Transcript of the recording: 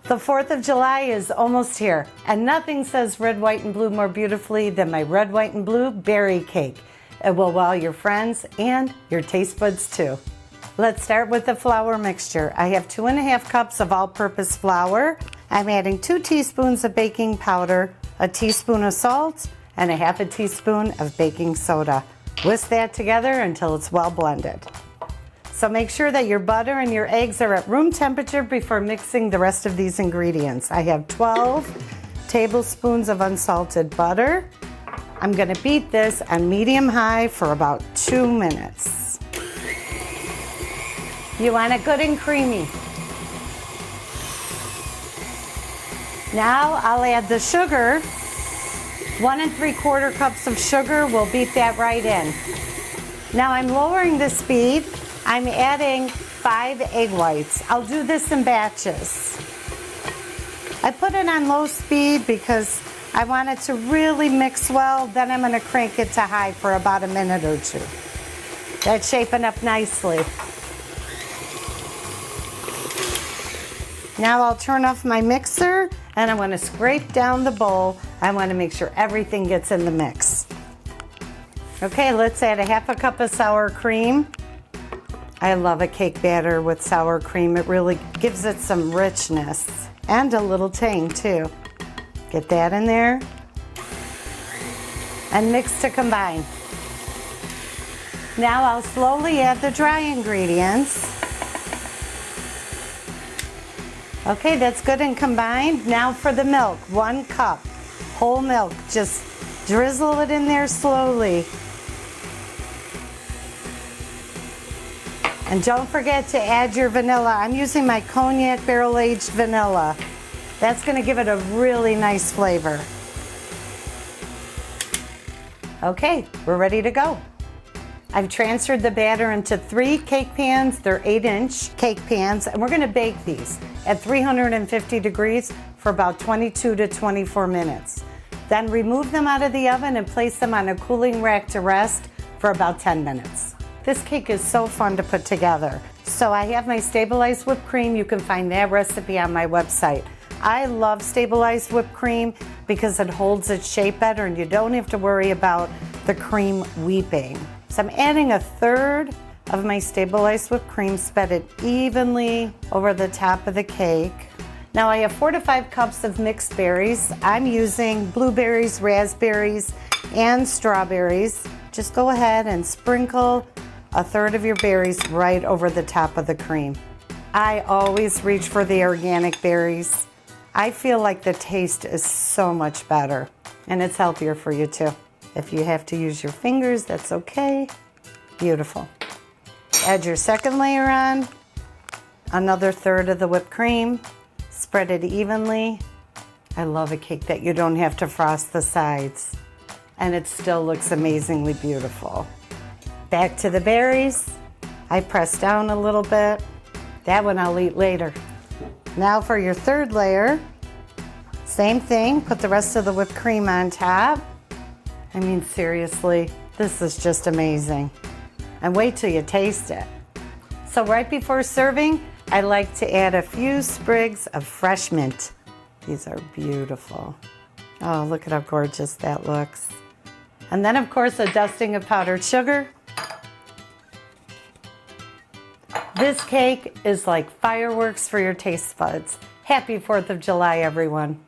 The 4th of July is almost here, and nothing says red, white, and blue more beautifully than my red, white, and blue berry cake. It will wow your friends and your taste buds too. Let's start with the flour mixture. I have 2½ cups of all-purpose flour. I'm adding 2 teaspoons of baking powder, a teaspoon of salt, and a ½ teaspoon of baking soda. Whisk that together until it's well blended. So make sure that your butter and your eggs are at room temperature before mixing the rest of these ingredients. I have 12 tablespoons of unsalted butter. I'm gonna beat this on medium-high for about 2 minutes. You want it good and creamy. Now I'll add the sugar. 1 3/4 cups of sugar, we'll beat that right in. Now I'm lowering the speed. I'm adding 5 egg whites. I'll do this in batches. I put it on low speed because I want it to really mix well. Then I'm gonna crank it to high for about a minute or 2. That's shaping up nicely. Now I'll turn off my mixer and I want to scrape down the bowl. I want to make sure everything gets in the mix. Okay, let's add a ½ cup of sour cream. I love a cake batter with sour cream. It really gives it some richness and a little tang too. Get that in there and mix to combine. Now I'll slowly add the dry ingredients. Okay, that's good and combined. Now for the milk, 1 cup, whole milk. Just drizzle it in there slowly. And don't forget to add your vanilla. I'm using my cognac barrel-aged vanilla. That's gonna give it a really nice flavor. Okay, we're ready to go. I've transferred the batter into 3 cake pans. They're 8-inch cake pans, and we're gonna bake these at 350 degrees for about 22 to 24 minutes. Then remove them out of the oven and place them on a cooling rack to rest for about 10 minutes. This cake is so fun to put together. So I have my stabilized whipped cream. You can find that recipe on my website. I love stabilized whipped cream because it holds its shape better and you don't have to worry about the cream weeping. So I'm adding 1/3 of my stabilized whipped cream, spread it evenly over the top of the cake. Now I have 4 to 5 cups of mixed berries. I'm using blueberries, raspberries, and strawberries. Just go ahead and sprinkle 1/3 of your berries right over the top of the cream. I always reach for the organic berries. I feel like the taste is so much better, and it's healthier for you too. If you have to use your fingers, that's okay. Beautiful. Add your second layer on, another 1/3 of the whipped cream, spread it evenly. I love a cake that you don't have to frost the sides, and it still looks amazingly beautiful. Back to the berries. I press down a little bit. That one I'll eat later. Now for your 3rd layer, same thing, put the rest of the whipped cream on top. I mean, seriously, this is just amazing. And wait till you taste it. So right before serving, I like to add a few sprigs of fresh mint. These are beautiful. Oh, look at how gorgeous that looks. And then of course, a dusting of powdered sugar. This cake is like fireworks for your taste buds. Happy 4th of July, everyone.